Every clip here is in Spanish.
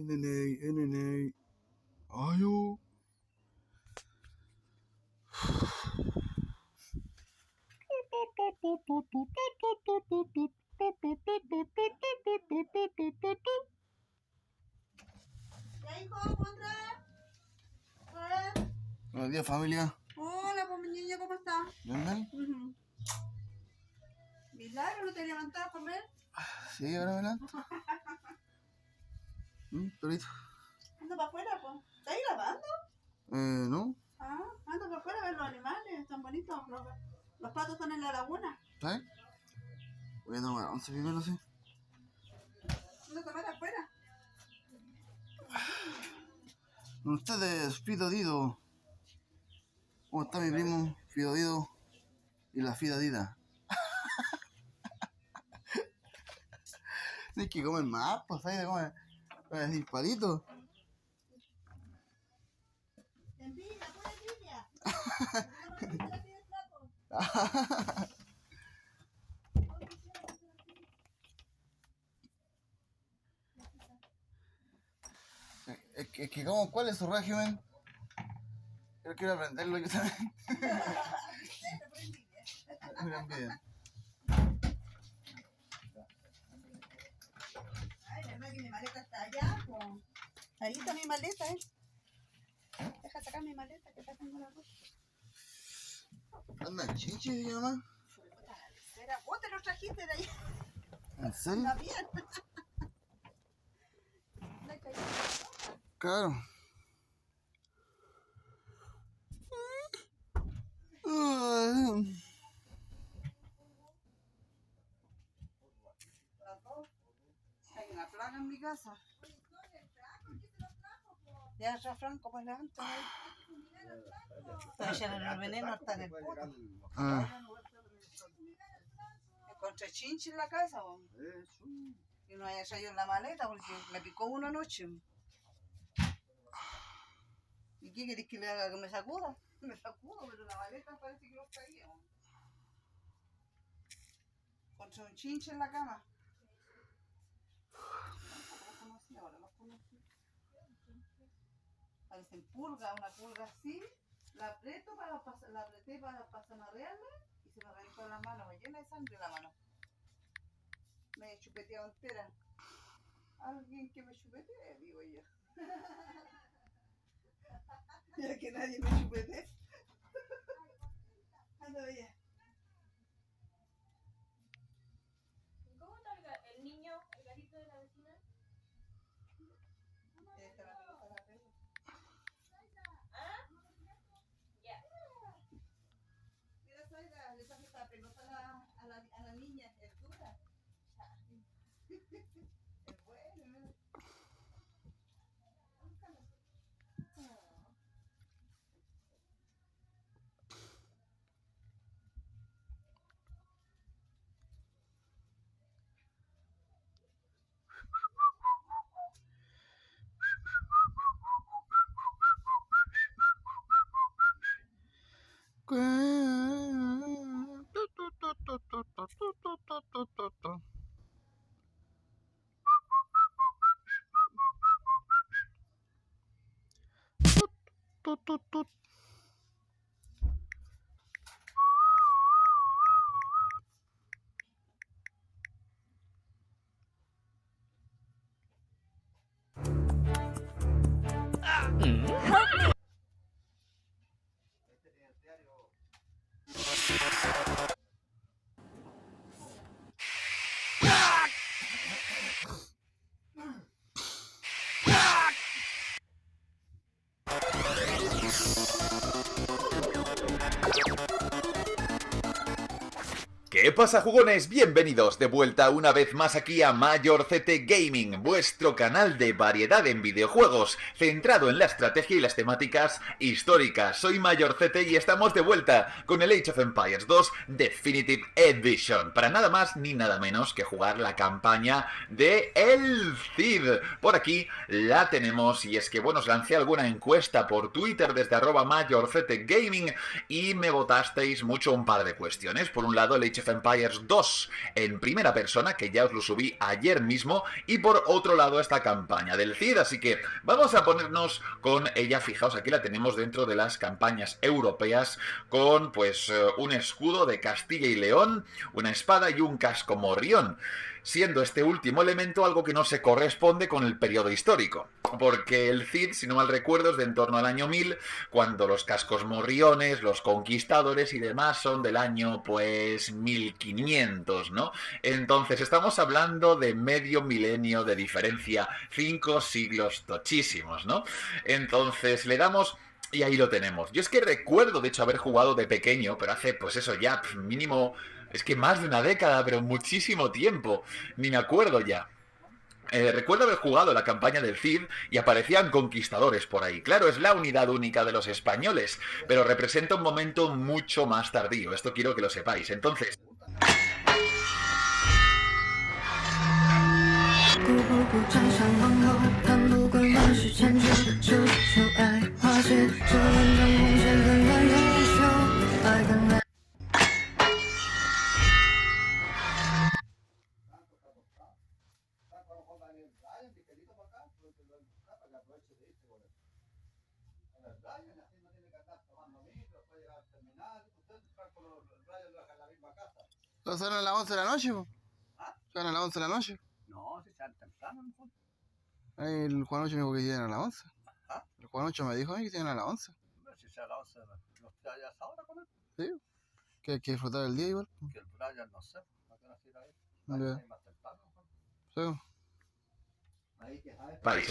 NNA. Ayo. Buenos días, familia. Hola, pues mi niña, ¿cómo está? ¿Bien? Milagro, ¿no te levantabas a comer? Sí, ahora me levanto. Torito. Anda para afuera, pues. ¿Estás grabando? No. Ah, anda para afuera a ver los animales, están bonitos. Los patos están en la laguna. ¿Sabes? Voy a tomar 11 primero, sí. Anda a comer afuera. Con ustedes, Fido Dido. ¿Cómo está mi primo Fido Dido y la Fida Dida? Tienes que comer más, pues, ¿sabes? Comer decir palito. Envidia, pura envidia. Es que como, ¿cuál es su régimen? Yo quiero aprenderlo yo también. Mira, envidia. Ay, verdad que mi maleta está allá, pues. Ahí está mi maleta, Deja sacar mi maleta, que acá tengo la ropa. Anda, chinche, mi mamá. Vos te lo trajiste de ahí. ¿En serio? Está bien. Claro. Hay una plaga en mi casa. Ya, Rafran, ¿cómo levanta? Todavía el veneno está en el poto. Encontré chinche en la casa, y no haya salido en la maleta porque me picó una anoche. ¿Y qué querés que le haga? ¿Que me sacuda? Me sacudo, pero la maleta parece que lo traía. Encontré un chinche en la cama. Tampoco los conocí, ahora los conocí. Parecen pulgas, una pulga así. La apreté para zamarrearla y se me arrancó la mano, me llena de sangre la mano. Me he chupeteado entera. Alguien que me chupetee, digo yo. Ya que nadie me chupetee. Anda, bella. ¿Cómo está el niño, el gatito de la vecina? ¿Ah? Ya. Mira, Zaira, le traje esta pelota a la niña, es dura. Es bueno, mira. ¿Qué pasa, jugones? Bienvenidos de vuelta una vez más aquí a Major CT Gaming, vuestro canal de variedad en videojuegos, centrado en la estrategia y las temáticas históricas. Soy Major CT y estamos de vuelta con el Age of Empires 2 Definitive Edition, para nada más ni nada menos que jugar la campaña de El Cid. Por aquí la tenemos, y es que, bueno, os lancé alguna encuesta por Twitter desde @MajorCT Gaming y me votasteis mucho un par de cuestiones. Por un lado, el Age of Empires Empires 2 en primera persona, que ya os lo subí ayer mismo, y por otro lado esta campaña del Cid, así que vamos a ponernos con ella. Fijaos, aquí la tenemos dentro de las campañas europeas, con pues un escudo de Castilla y León, una espada y un casco morrión, siendo este último elemento algo que no se corresponde con el periodo histórico, porque el Cid, si no mal recuerdo, es de en torno al año 1000, cuando los cascos morriones, los conquistadores y demás son del año pues 1500, ¿no? Entonces estamos hablando de medio milenio de diferencia, 5 siglos tochísimos, ¿no? Entonces le damos... Y ahí lo tenemos. Yo es que recuerdo, de hecho, haber jugado de pequeño, pero hace, pues eso, ya mínimo... Es que más de una década, pero muchísimo tiempo. Ni me acuerdo ya. Recuerdo haber jugado la campaña del Cid y aparecían conquistadores por ahí. Claro, es la unidad única de los españoles, pero representa un momento mucho más tardío. Esto quiero que lo sepáis. Entonces... ¿Los salen a las 11 de la noche? ¿Salen a las 11 de la noche? No, si salen temprano, ¿no? El Juan 8 me dijo que llegan a las 11. ¿Ah? El Juan 8 me dijo a mí que llegan a las 11. Si sea a las 11, ¿no está ya a esa hora con él? Sí. Que hay que disfrutar el día igual. Que el Brian no sé, ¿no quiero decir ahí? Ya. Ahí más temprano, ¿no? Sí.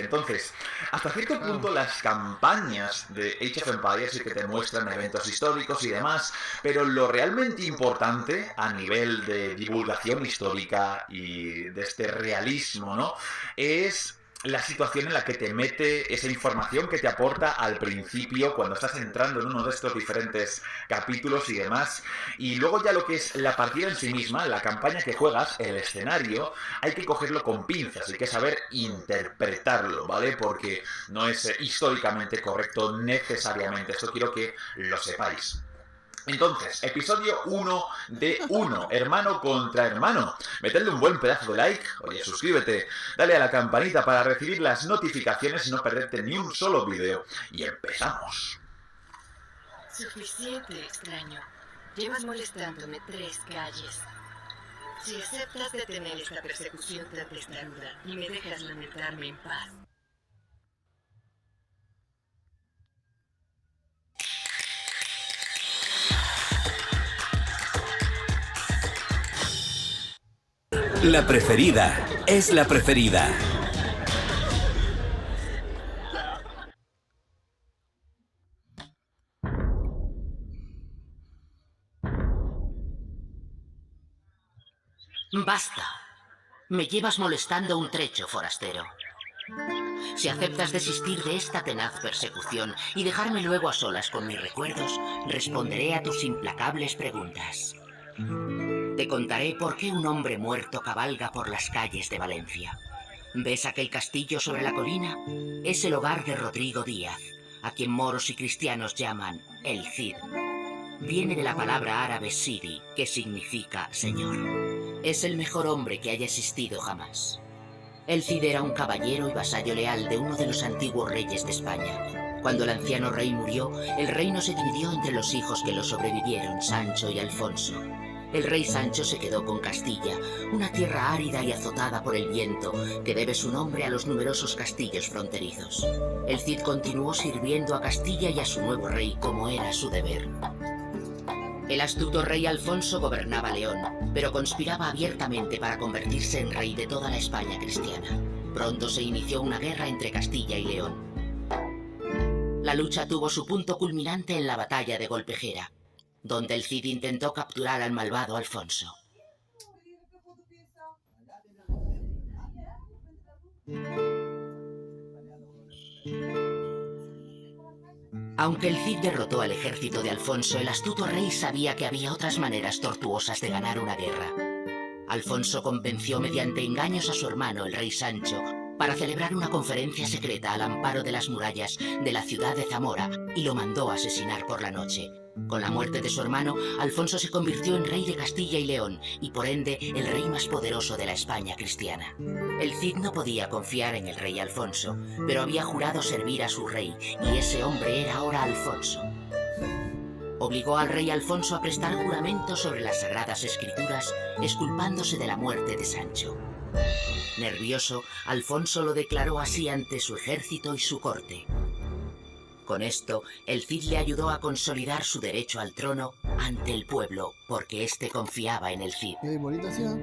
Entonces, hasta cierto punto las campañas de Age of Empires sí que te muestran eventos históricos y demás, pero lo realmente importante a nivel de divulgación histórica y de este realismo, ¿no?, es la situación en la que te mete esa información que te aporta al principio cuando estás entrando en uno de estos diferentes capítulos y demás. Y luego ya lo que es la partida en sí misma, la campaña que juegas, el escenario, hay que cogerlo con pinzas, hay que saber interpretarlo, ¿vale? Porque no es históricamente correcto necesariamente. Esto quiero que lo sepáis. Entonces, episodio 1 de 1, hermano contra hermano. Metedle un buen pedazo de like, oye, suscríbete, dale a la campanita para recibir las notificaciones y no perderte ni un solo vídeo. Y empezamos. Suficiente, extraño. Llevas molestándome 3 calles. Si aceptas detener esta persecución tan testaruda y me dejas lamentarme en paz. La preferida es la preferida. Basta. Me llevas molestando un trecho, forastero. Si aceptas desistir de esta tenaz persecución y dejarme luego a solas con mis recuerdos, responderé a tus implacables preguntas. Te contaré por qué un hombre muerto cabalga por las calles de Valencia. ¿Ves aquel castillo sobre la colina? Es el hogar de Rodrigo Díaz, a quien moros y cristianos llaman el Cid. Viene de la palabra árabe Sidi, que significa señor. Es el mejor hombre que haya existido jamás. El Cid era un caballero y vasallo leal de uno de los antiguos reyes de España. Cuando el anciano rey murió, el reino se dividió entre los hijos que lo sobrevivieron, Sancho y Alfonso. El rey Sancho se quedó con Castilla, una tierra árida y azotada por el viento, que debe su nombre a los numerosos castillos fronterizos. El Cid continuó sirviendo a Castilla y a su nuevo rey como era su deber. El astuto rey Alfonso gobernaba León, pero conspiraba abiertamente para convertirse en rey de toda la España cristiana. Pronto se inició una guerra entre Castilla y León. La lucha tuvo su punto culminante en la batalla de Golpejera, donde el Cid intentó capturar al malvado Alfonso. Aunque el Cid derrotó al ejército de Alfonso, el astuto rey sabía que había otras maneras tortuosas de ganar una guerra. Alfonso convenció mediante engaños a su hermano, el rey Sancho, para celebrar una conferencia secreta al amparo de las murallas de la ciudad de Zamora y lo mandó asesinar por la noche. Con la muerte de su hermano, Alfonso se convirtió en rey de Castilla y León y por ende el rey más poderoso de la España cristiana. El Cid no podía confiar en el rey Alfonso, pero había jurado servir a su rey y ese hombre era ahora Alfonso. Obligó al rey Alfonso a prestar juramento sobre las Sagradas Escrituras, exculpándose de la muerte de Sancho. Nervioso, Alfonso lo declaró así ante su ejército y su corte. Con esto, el Cid le ayudó a consolidar su derecho al trono ante el pueblo, porque éste confiaba en el Cid. Qué bonita ciudad.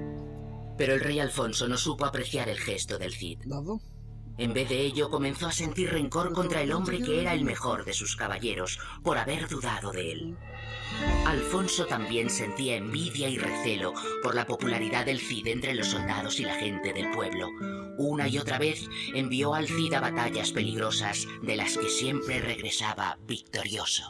Pero el rey Alfonso no supo apreciar el gesto del Cid. ¿Dado? En vez de ello, comenzó a sentir rencor contra el hombre que era el mejor de sus caballeros, por haber dudado de él. Alfonso también sentía envidia y recelo por la popularidad del Cid entre los soldados y la gente del pueblo. Una y otra vez envió al Cid a batallas peligrosas, de las que siempre regresaba victorioso.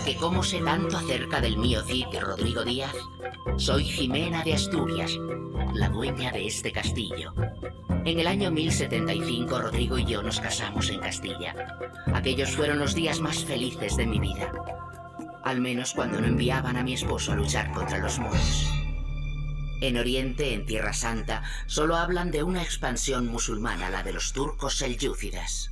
¿Que cómo sé tanto acerca del mío Cid Rodrigo Díaz? Soy Jimena de Asturias, la dueña de este castillo. En el año 1075 Rodrigo y yo nos casamos en Castilla. Aquellos fueron los días más felices de mi vida. Al menos cuando no enviaban a mi esposo a luchar contra los moros. En Oriente, en Tierra Santa, solo hablan de una expansión musulmana, la de los turcos selyúcidas.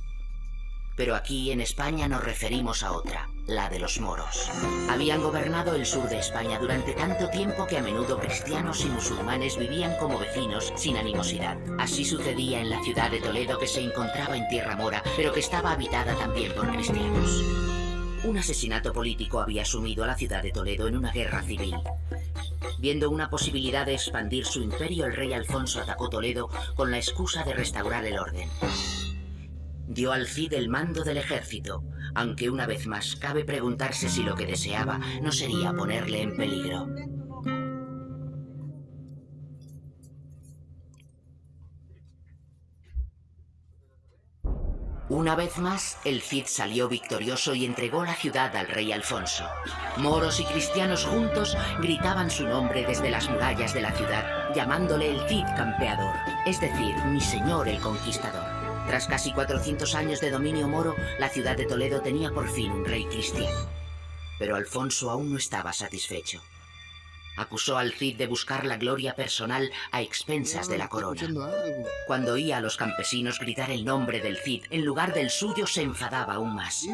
Pero aquí en España nos referimos a otra, la de los moros. Habían gobernado el sur de España durante tanto tiempo que a menudo cristianos y musulmanes vivían como vecinos sin animosidad. Así sucedía en la ciudad de Toledo, que se encontraba en tierra mora, pero que estaba habitada también por cristianos. Un asesinato político había sumido a la ciudad de Toledo en una guerra civil. Viendo una posibilidad de expandir su imperio, el rey Alfonso atacó Toledo con la excusa de restaurar el orden. Dio al Cid el mando del ejército, aunque una vez más cabe preguntarse si lo que deseaba no sería ponerle en peligro. Una vez más, el Cid salió victorioso y entregó la ciudad al rey Alfonso. Moros y cristianos juntos gritaban su nombre desde las murallas de la ciudad, llamándole el Cid campeador, es decir, mi señor el conquistador. Tras casi 400 años de dominio moro, la ciudad de Toledo tenía por fin un rey cristiano. Pero Alfonso aún no estaba satisfecho. Acusó al Cid de buscar la gloria personal a expensas de la corona. Cuando oía a los campesinos gritar el nombre del Cid en lugar del suyo, se enfadaba aún más.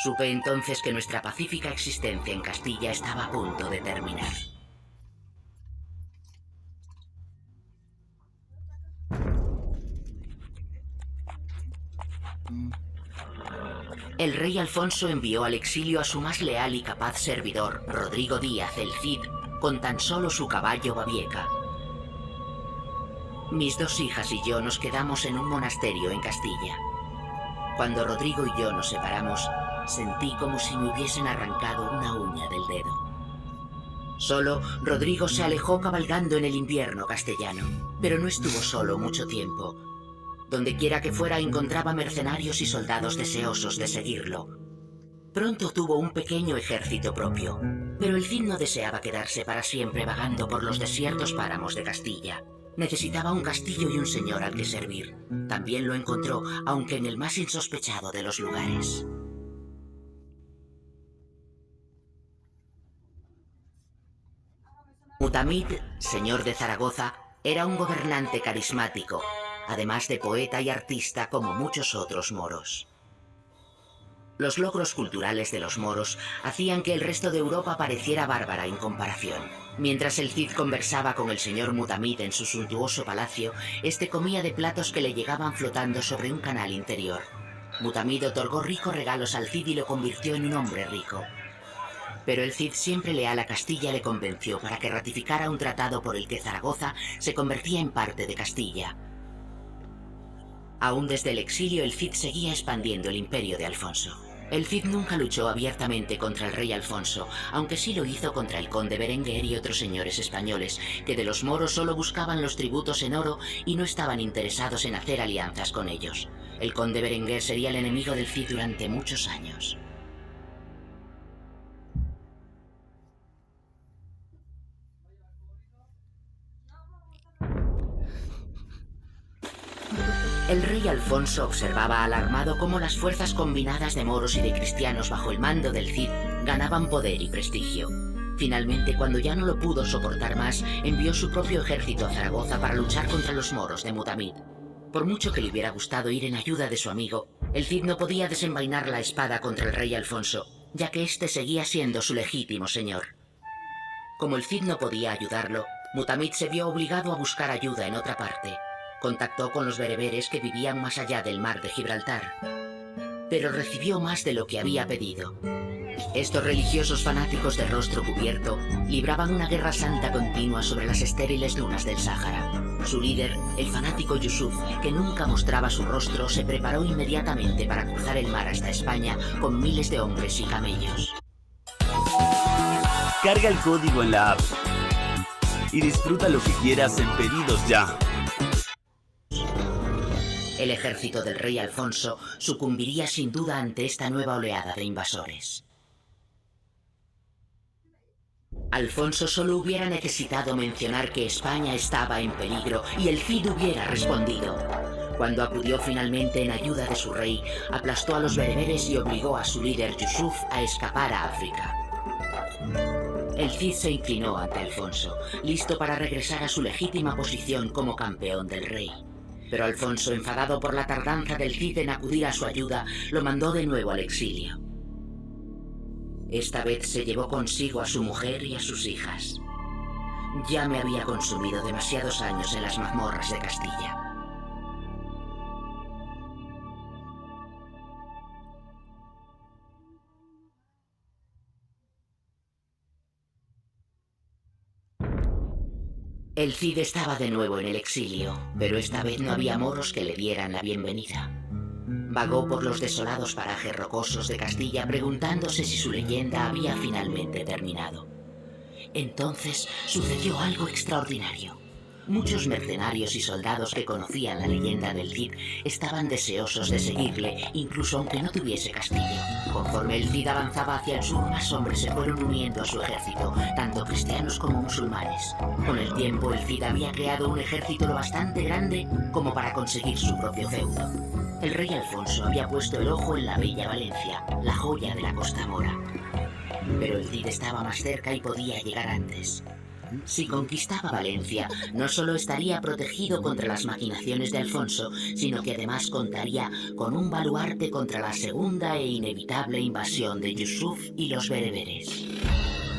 Supe entonces que nuestra pacífica existencia en Castilla estaba a punto de terminar. El rey Alfonso envió al exilio a su más leal y capaz servidor, Rodrigo Díaz, el Cid, con tan solo su caballo Babieca. Mis dos hijas y yo nos quedamos en un monasterio en Castilla. Cuando Rodrigo y yo nos separamos, sentí como si me hubiesen arrancado una uña del dedo. Solo, Rodrigo se alejó cabalgando en el invierno castellano, pero no estuvo solo mucho tiempo. Donde quiera que fuera encontraba mercenarios y soldados deseosos de seguirlo. Pronto tuvo un pequeño ejército propio, pero el Cid no deseaba quedarse para siempre vagando por los desiertos páramos de Castilla. Necesitaba un castillo y un señor al que servir. También lo encontró, aunque en el más insospechado de los lugares. Mutamid, señor de Zaragoza, era un gobernante carismático, además de poeta y artista como muchos otros moros. Los logros culturales de los moros hacían que el resto de Europa pareciera bárbara en comparación. Mientras el Cid conversaba con el señor Mutamid en su suntuoso palacio, este comía de platos que le llegaban flotando sobre un canal interior. Mutamid otorgó ricos regalos al Cid y lo convirtió en un hombre rico. Pero el Cid, siempre leal a Castilla, le convenció para que ratificara un tratado por el que Zaragoza se convertía en parte de Castilla. Aún desde el exilio, el Cid seguía expandiendo el imperio de Alfonso. El Cid nunca luchó abiertamente contra el rey Alfonso, aunque sí lo hizo contra el conde Berenguer y otros señores españoles, que de los moros solo buscaban los tributos en oro y no estaban interesados en hacer alianzas con ellos. El conde Berenguer sería el enemigo del Cid durante muchos años. El rey Alfonso observaba alarmado cómo las fuerzas combinadas de moros y de cristianos bajo el mando del Cid ganaban poder y prestigio. Finalmente, cuando ya no lo pudo soportar más, envió su propio ejército a Zaragoza para luchar contra los moros de Mutamid. Por mucho que le hubiera gustado ir en ayuda de su amigo, el Cid no podía desenvainar la espada contra el rey Alfonso, ya que éste seguía siendo su legítimo señor. Como el Cid no podía ayudarlo, Mutamid se vio obligado a buscar ayuda en otra parte. Contactó con los bereberes que vivían más allá del mar de Gibraltar, pero recibió más de lo que había pedido. Estos religiosos fanáticos de rostro cubierto libraban una guerra santa continua sobre las estériles dunas del Sáhara. Su líder, el fanático Yusuf, que nunca mostraba su rostro, se preparó inmediatamente para cruzar el mar hasta España con miles de hombres y camellos. Carga el código en la app y disfruta lo que quieras en Pedidos Ya. El ejército del rey Alfonso sucumbiría sin duda ante esta nueva oleada de invasores. Alfonso solo hubiera necesitado mencionar que España estaba en peligro y el Cid hubiera respondido. Cuando acudió finalmente en ayuda de su rey, aplastó a los bereberes y obligó a su líder Yusuf a escapar a África. El Cid se inclinó ante Alfonso, listo para regresar a su legítima posición como campeón del rey. Pero Alfonso, enfadado por la tardanza del Cid en acudir a su ayuda, lo mandó de nuevo al exilio. Esta vez se llevó consigo a su mujer y a sus hijas. Ya me había consumido demasiados años en las mazmorras de Castilla. El Cid estaba de nuevo en el exilio, pero esta vez no había moros que le dieran la bienvenida. Vagó por los desolados parajes rocosos de Castilla preguntándose si su leyenda había finalmente terminado. Entonces sucedió algo extraordinario. Muchos mercenarios y soldados que conocían la leyenda del Cid estaban deseosos de seguirle, incluso aunque no tuviese castillo. Conforme el Cid avanzaba hacia el sur, más hombres se fueron uniendo a su ejército, tanto cristianos como musulmanes. Con el tiempo, el Cid había creado un ejército lo bastante grande como para conseguir su propio feudo. El rey Alfonso había puesto el ojo en la bella Valencia, la joya de la Costa Mora. Pero el Cid estaba más cerca y podía llegar antes. Si conquistaba Valencia, no solo estaría protegido contra las maquinaciones de Alfonso, sino que además contaría con un baluarte contra la segunda e inevitable invasión de Yusuf y los bereberes.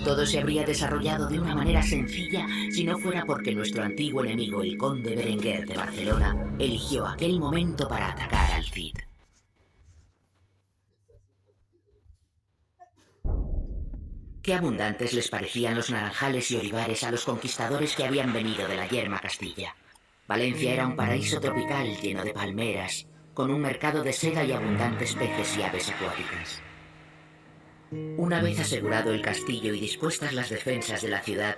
Todo se habría desarrollado de una manera sencilla si no fuera porque nuestro antiguo enemigo, el conde Berenguer de Barcelona, eligió aquel momento para atacar al Cid. Qué abundantes les parecían los naranjales y olivares a los conquistadores que habían venido de la yerma Castilla. Valencia era un paraíso tropical lleno de palmeras, con un mercado de seda y abundantes peces y aves acuáticas. Una vez asegurado el castillo y dispuestas las defensas de la ciudad,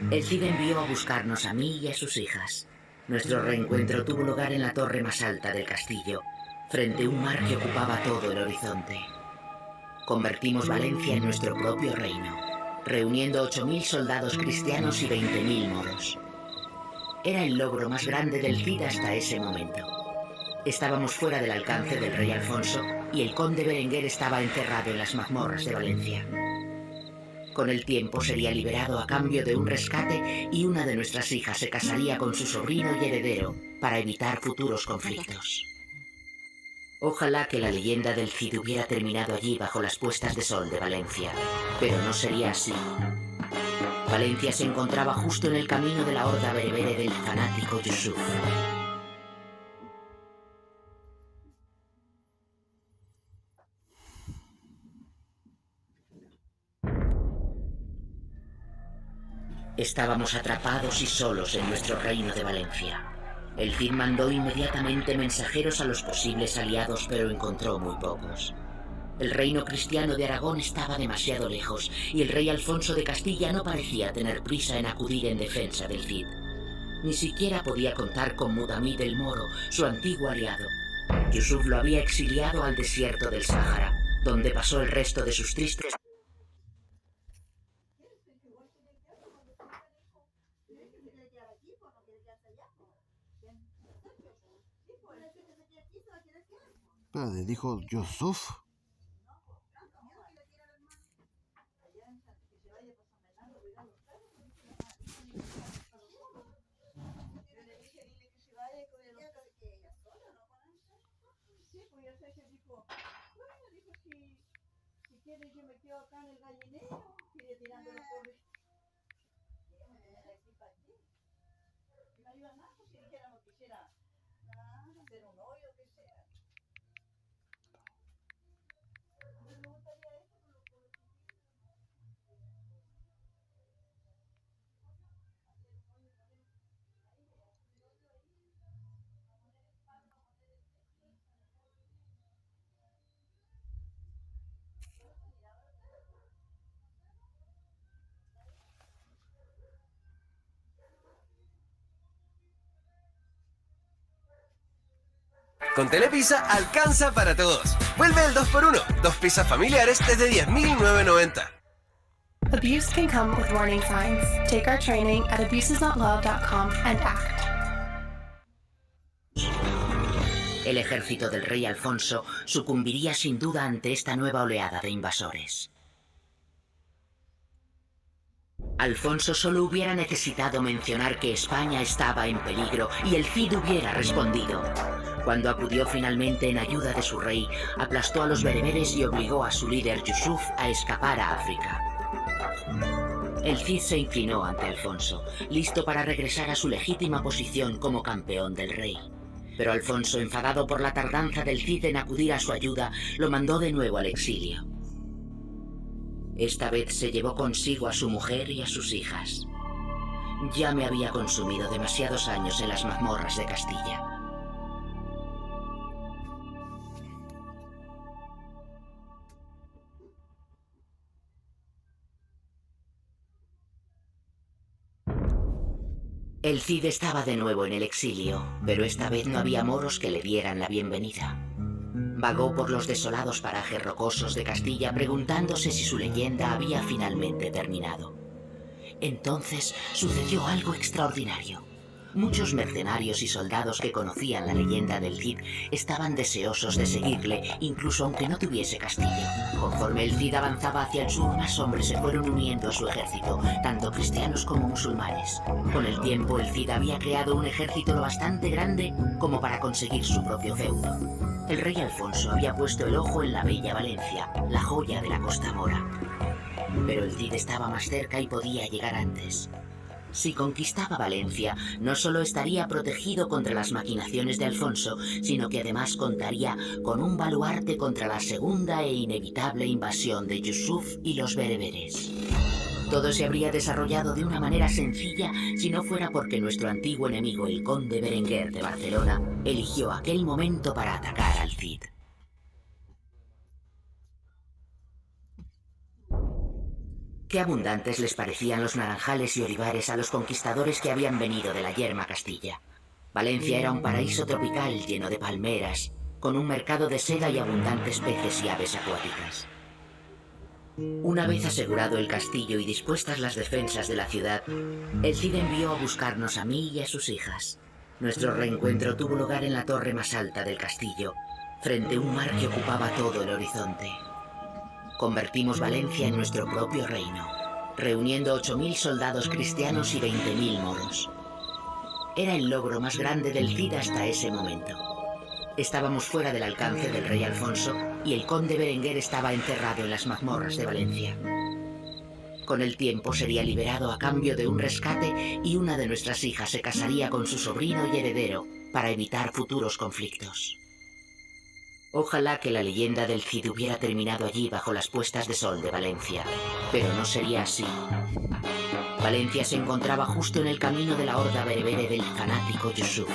el Cid envió a buscarnos a mí y a sus hijas. Nuestro reencuentro tuvo lugar en la torre más alta del castillo, frente a un mar que ocupaba todo el horizonte. Convertimos Valencia en nuestro propio reino, reuniendo 8.000 soldados cristianos y 20.000 moros. Era el logro más grande del Cid hasta ese momento. Estábamos fuera del alcance del rey Alfonso y el conde Berenguer estaba encerrado en las mazmorras de Valencia. Con el tiempo sería liberado a cambio de un rescate y una de nuestras hijas se casaría con su sobrino y heredero para evitar futuros conflictos. Ojalá que la leyenda del Cid hubiera terminado allí bajo las puestas de sol de Valencia, pero no sería así. Valencia se encontraba justo en el camino de la horda berebere del fanático Yusuf. Estábamos atrapados y solos en nuestro reino de Valencia. El Cid mandó inmediatamente mensajeros a los posibles aliados, pero encontró muy pocos. El reino cristiano de Aragón estaba demasiado lejos y el rey Alfonso de Castilla no parecía tener prisa en acudir en defensa del Cid. Ni siquiera podía contar con Mutamid el Moro, su antiguo aliado. Yusuf lo había exiliado al desierto del Sáhara, donde pasó el resto de sus tristes... Espérate, dijo Yusuf. Yo me quedo acá en el gallinero, sigue tirando los pobres. No ayuda nada, pues si dijera no quisiera hacer un hoyo o que sea. Me gustaría esto, pero lo puedo. Con Telepizza alcanza para todos. Vuelve el 2x1. 2 pizzas familiares desde 10.990. Abuse can come with warning signs. Take our training at abusesnotlove.com and act. El ejército del rey Alfonso sucumbiría sin duda ante esta nueva oleada de invasores. Alfonso solo hubiera necesitado mencionar que España estaba en peligro y el Cid hubiera respondido. Cuando acudió finalmente en ayuda de su rey, aplastó a los bereberes y obligó a su líder Yusuf a escapar a África. El Cid se inclinó ante Alfonso, listo para regresar a su legítima posición como campeón del rey. Pero Alfonso, enfadado por la tardanza del Cid en acudir a su ayuda, lo mandó de nuevo al exilio. Esta vez se llevó consigo a su mujer y a sus hijas. Ya me había consumido demasiados años en las mazmorras de Castilla. El Cid estaba de nuevo en el exilio, pero esta vez no había moros que le dieran la bienvenida. Vagó por los desolados parajes rocosos de Castilla preguntándose si su leyenda había finalmente terminado. Entonces sucedió algo extraordinario. Muchos mercenarios y soldados que conocían la leyenda del Cid estaban deseosos de seguirle, incluso aunque no tuviese castillo. Conforme el Cid avanzaba hacia el sur, más hombres se fueron uniendo a su ejército, tanto cristianos como musulmanes. Con el tiempo, el Cid había creado un ejército lo bastante grande como para conseguir su propio feudo. El rey Alfonso había puesto el ojo en la bella Valencia, la joya de la Costa Mora. Pero el Cid estaba más cerca y podía llegar antes. Si conquistaba Valencia, no solo estaría protegido contra las maquinaciones de Alfonso, sino que además contaría con un baluarte contra la segunda e inevitable invasión de Yusuf y los bereberes. Todo se habría desarrollado de una manera sencilla si no fuera porque nuestro antiguo enemigo, el conde Berenguer de Barcelona, eligió aquel momento para atacar al Cid. Qué abundantes les parecían los naranjales y olivares a los conquistadores que habían venido de la yerma Castilla. Valencia era un paraíso tropical lleno de palmeras, con un mercado de seda y abundantes peces y aves acuáticas. Una vez asegurado el castillo y dispuestas las defensas de la ciudad, el Cid envió a buscarnos a mí y a sus hijas. Nuestro reencuentro tuvo lugar en la torre más alta del castillo, frente a un mar que ocupaba todo el horizonte. Convertimos Valencia en nuestro propio reino, reuniendo 8.000 soldados cristianos y 20.000 moros. Era el logro más grande del Cid hasta ese momento. Estábamos fuera del alcance del rey Alfonso y el conde Berenguer estaba encerrado en las mazmorras de Valencia. Con el tiempo sería liberado a cambio de un rescate y una de nuestras hijas se casaría con su sobrino y heredero para evitar futuros conflictos. Ojalá que la leyenda del Cid hubiera terminado allí bajo las puestas de sol de Valencia, pero no sería así. Valencia se encontraba justo en el camino de la horda berebere del fanático Yusuf.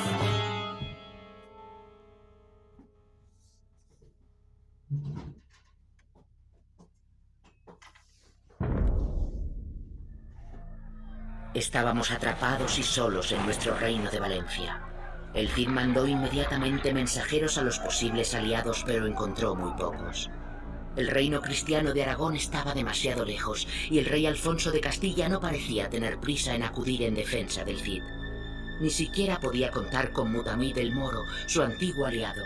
Estábamos atrapados y solos en nuestro reino de Valencia. El Cid mandó inmediatamente mensajeros a los posibles aliados, pero encontró muy pocos. El reino cristiano de Aragón estaba demasiado lejos y el rey Alfonso de Castilla no parecía tener prisa en acudir en defensa del Cid. Ni siquiera podía contar con Mutamid el Moro, su antiguo aliado.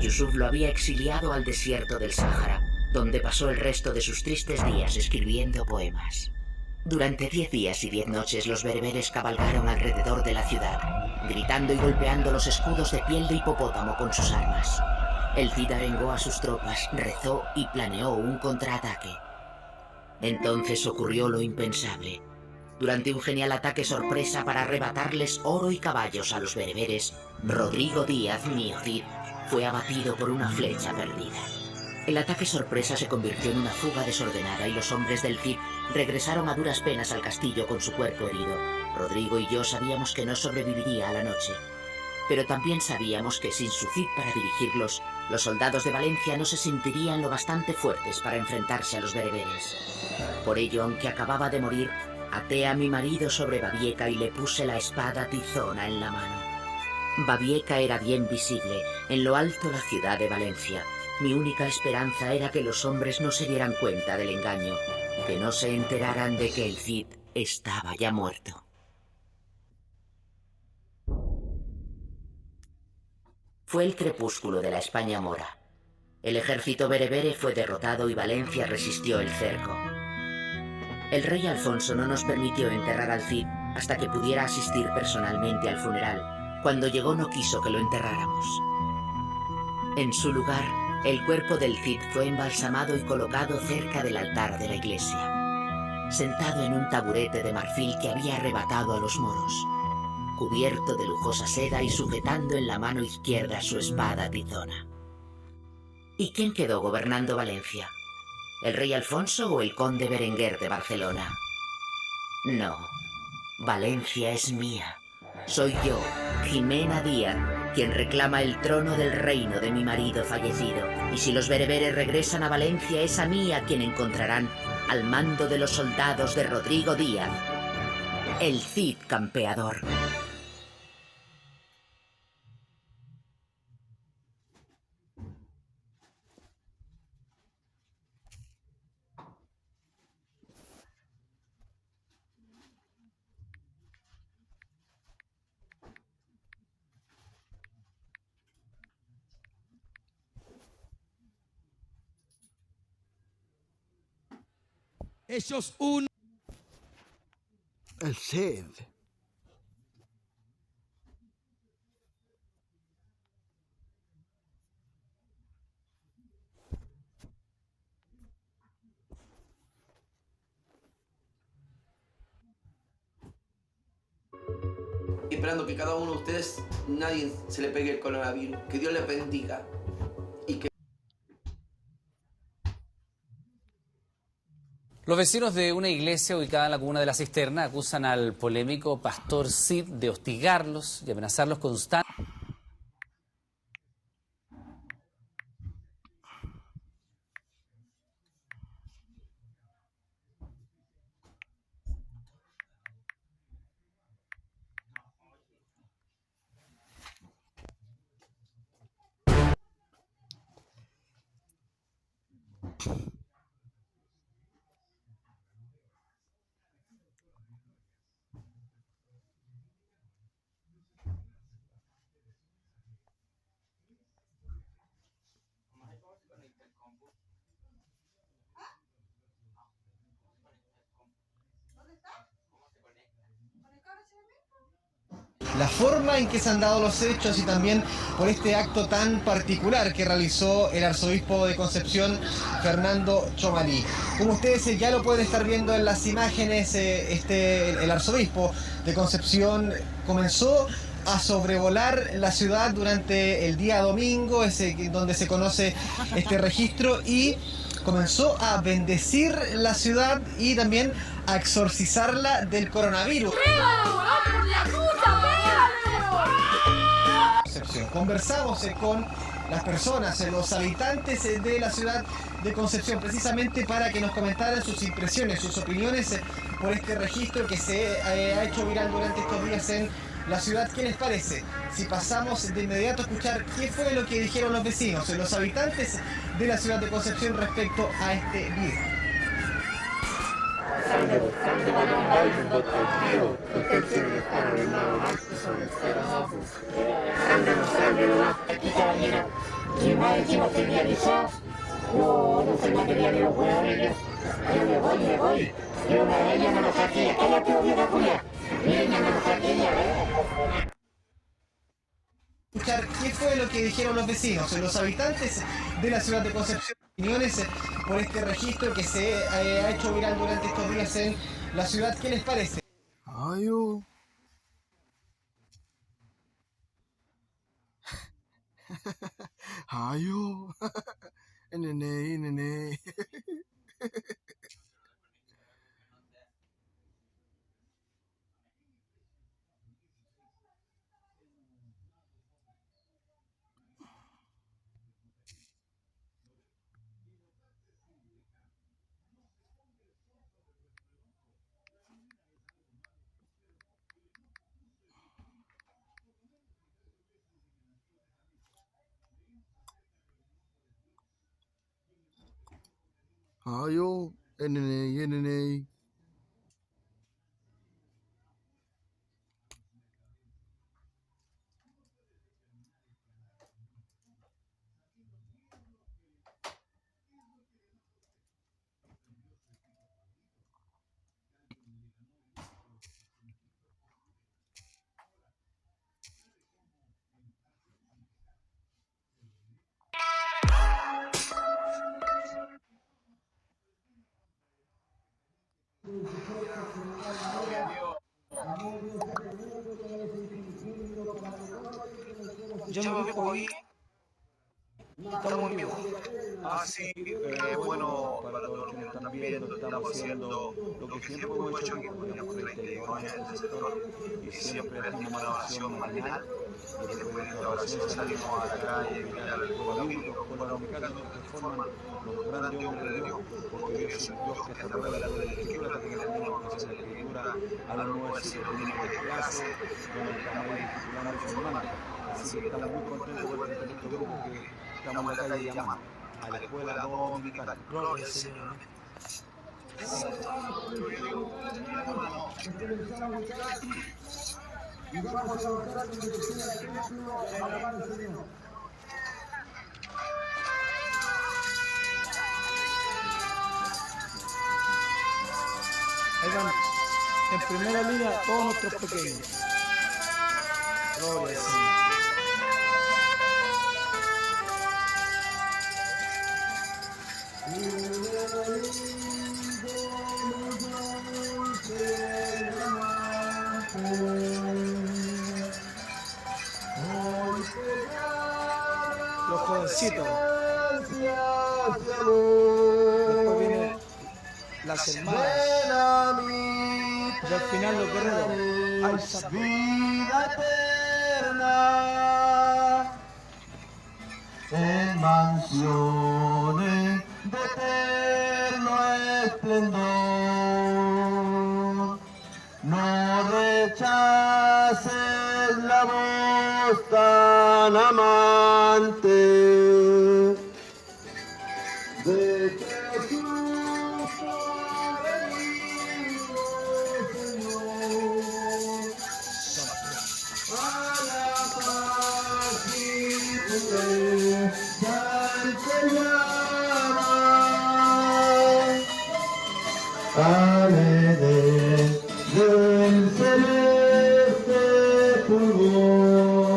Yusuf lo había exiliado al desierto del Sáhara, donde pasó el resto de sus tristes días escribiendo poemas. Durante 10 días y 10 noches los bereberes cabalgaron alrededor de la ciudad, gritando y golpeando los escudos de piel de hipopótamo con sus armas. El Cid arengó a sus tropas, rezó y planeó un contraataque. Entonces ocurrió lo impensable. Durante un genial ataque sorpresa para arrebatarles oro y caballos a los bereberes, Rodrigo Díaz, mío Cid, fue abatido por una flecha perdida. El ataque sorpresa se convirtió en una fuga desordenada y los hombres del Cid regresaron a duras penas al castillo con su cuerpo herido. Rodrigo y yo sabíamos que no sobreviviría a la noche, pero también sabíamos que sin su Cid para dirigirlos, los soldados de Valencia no se sentirían lo bastante fuertes para enfrentarse a los bereberes. Por ello, aunque acababa de morir, até a mi marido sobre Babieca y le puse la espada tizona en la mano. Babieca era bien visible, en lo alto la ciudad de Valencia. Mi única esperanza era que los hombres no se dieran cuenta del engaño, que no se enteraran de que el Cid estaba ya muerto. Fue el crepúsculo de la España mora. El ejército berebere fue derrotado y Valencia resistió el cerco. El rey Alfonso no nos permitió enterrar al Cid hasta que pudiera asistir personalmente al funeral. Cuando llegó no quiso que lo enterráramos. En su lugar, el cuerpo del Cid fue embalsamado y colocado cerca del altar de la iglesia, sentado en un taburete de marfil que había arrebatado a los moros, cubierto de lujosa seda y sujetando en la mano izquierda su espada tizona. ¿Y quién quedó gobernando Valencia? ¿El rey Alfonso o el conde Berenguer de Barcelona? No, Valencia es mía. Soy yo, Jimena Díaz, quien reclama el trono del reino de mi marido fallecido. Y si los bereberes regresan a Valencia, es a mí a quien encontrarán al mando de los soldados de Rodrigo Díaz, el Cid campeador. Ellos El Cid. Esperando que cada uno de ustedes, nadie se le pegue el coronavirus. Que Dios les bendiga. Los vecinos de una iglesia ubicada en la comuna de La Cisterna acusan al polémico pastor Cid de hostigarlos y amenazarlos constantemente. La forma en que se han dado los hechos y también por este acto tan particular que realizó el arzobispo de Concepción, Fernando Chomalí. Como ustedes ya lo pueden estar viendo en las imágenes, el arzobispo de Concepción comenzó a sobrevolar la ciudad durante el día domingo, donde se conoce este registro, y comenzó a bendecir la ciudad y también a exorcizarla del coronavirus. Conversamos con las personas, los habitantes de la ciudad de Concepción, precisamente para que nos comentaran sus impresiones, sus opiniones por este registro que se ha hecho viral durante estos días en la ciudad, ¿qué les parece? Si pasamos de inmediato a escuchar qué fue lo que dijeron los vecinos, los habitantes de la ciudad de Concepción respecto a este video. No soy material de los huevones. Yo me voy. Yo me lo saqué. Cállate, vieja culia. Niña, me lo saqué ya, Escuchar qué fue lo que dijeron los vecinos, los habitantes de la ciudad de Concepción. Opiniones por este registro que se ha hecho viral durante estos días en la ciudad. ¿Qué les parece? Ay, yo. Ay, yo. Nene. Ay, yo. Nene. Yo me voy. Estamos en vivo. Así bueno, para todos los que nos están viendo, estamos haciendo lo que siempre hemos hecho, que tenemos 32 años en el sector y siempre hacemos una oración matinal. Y después de la oración salimos a la calle, mirar el pueblo bíblico, con los mexicanos que forman los grandes hombres de Dios, porque Dios es un Dios que está revela de la Escritura, también tenemos que hacer la Escritura a las 9:07 tenemos de clase, donde estamos ahí titulando y formando. Así que estamos muy contentos por este grupo que estamos en la calle llamando a la escuela dominical. Gloria al Señor. Y vamos a buscar la dirección al templo a alabar al Señor. Ahí van en primera línea todos nuestros pequeños. Gloria al Señor. Los jovencitos. Después vienen las hermanas. Y al final los guerreros. ¡Ay, vida eterna! En mansiones de eterno esplendor, no rechaces la voz tan amante de Jesús venido, Señor, a la paz y pureza. Al Edén del celeste fulgor.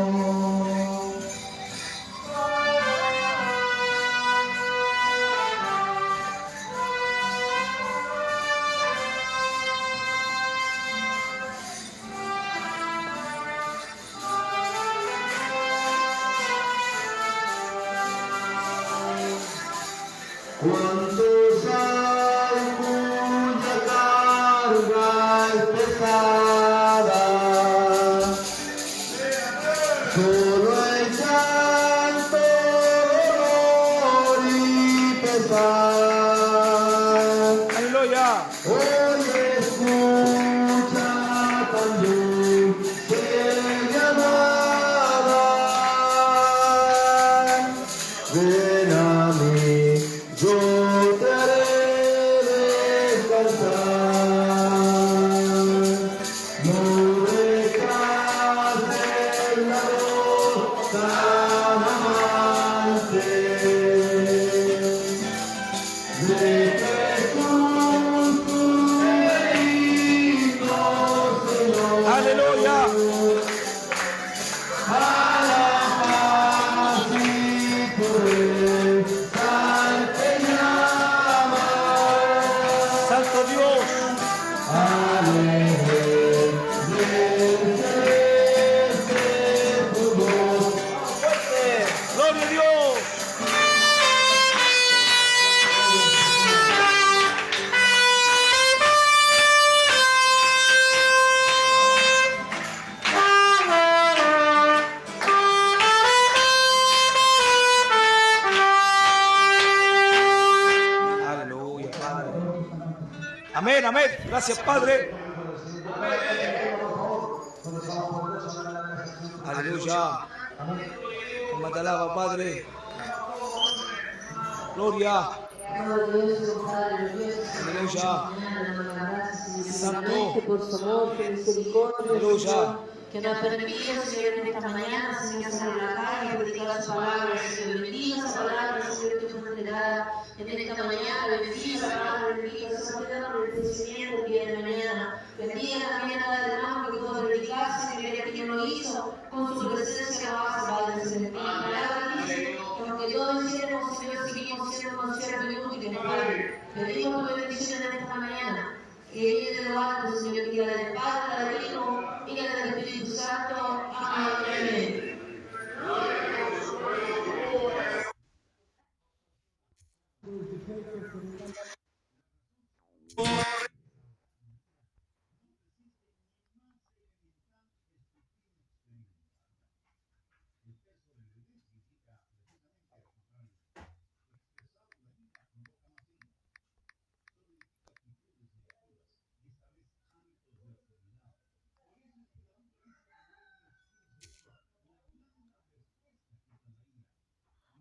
¿Cuántos hay cuya carga es pesada? Solo el llanto, dolor y pesar. Hoy escucha también. Ahmed, gracias Padre. Aleluya. Alma te alaba, Padre. Gloria. Aleluya. Santo. Por su amor, su misericordia, Aleluya. Señor, que nos ha permitido, Señor, en esta mañana, Señor, salir a la calle a predicar su palabra, Señor. Bendiga esa palabra, Señor, que fue entregada en esta mañana. Bendiga, Padre, bendiga esa sanidad por el crecimiento el día de mañana. Bendiga también a la hermano que pudo predicar, Señor, y que lo hizo con su presencia en la base, Padre Celestial. La palabra dice que aunque todos hiciéramos, Señor, seguimos siendo conscientes de inútiles, Padre. Pedimos tu bendición en esta mañana. Que viene de lo alto, Señor, que la del Padre, la del Hijo y la del Espíritu Santo. Amén.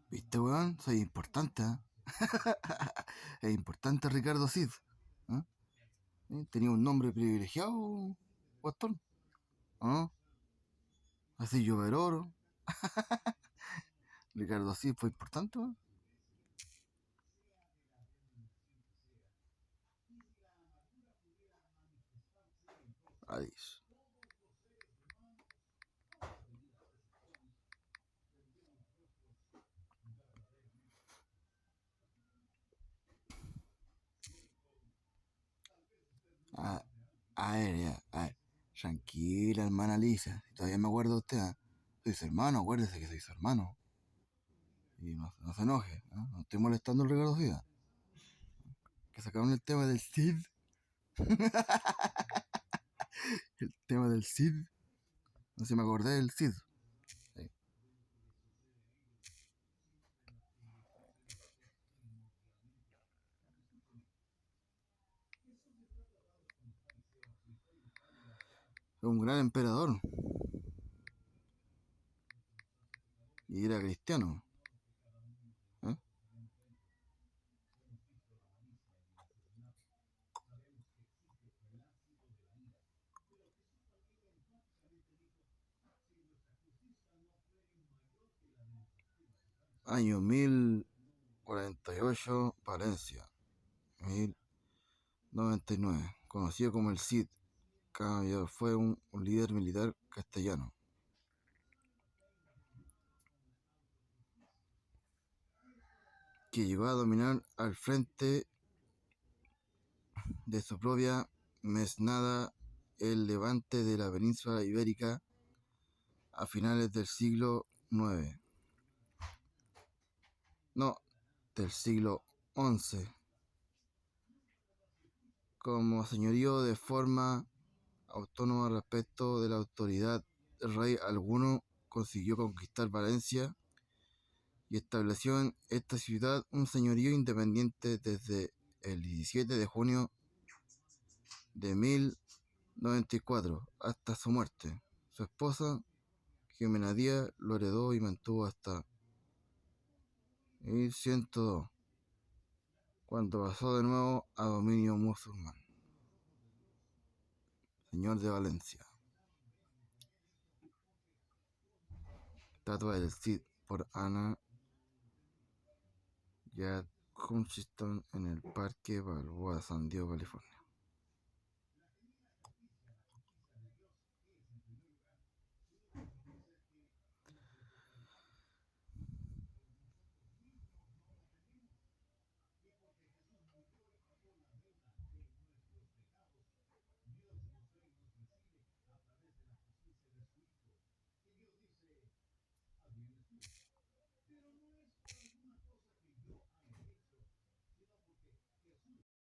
¿Viste, weón? Soy importante, ¿eh? Es importante Ricardo Cid. ¿Eh? Tenía un nombre privilegiado, Guastón. ¿Ah? Así llover oro. Ricardo Cid fue importante, weón. Adiós. A ver, ya, a ver. Tranquila, hermana Lisa. Todavía me acuerdo de usted, ¿eh? Soy su hermano, acuérdese que soy su hermano. Y no se enoje, ¿eh? No estoy molestando el Ricardo Cid. Que sacaron el tema del Cid. El tema del Cid. No sé si me acordé del Cid. Sí. Fue un gran emperador. Y era cristiano. ¿Eh? Año 1048, Valencia. 1099. Conocido como el Cid. Fue un líder militar castellano. Que llegó a dominar al frente de su propia mesnada el levante de la península ibérica a finales del siglo IX. No, del siglo XI. Como señorío de forma autónoma respecto de la autoridad del rey alguno, consiguió conquistar Valencia y estableció en esta ciudad un señorío independiente desde el 17 de junio de 1094 hasta su muerte. Su esposa, Jimena Díaz, lo heredó y mantuvo hasta 1102, cuando pasó de nuevo a dominio musulmán. Señor de Valencia. Estatua del Cid por Ana Yad Hutchinson en el Parque Balboa, San Diego, California.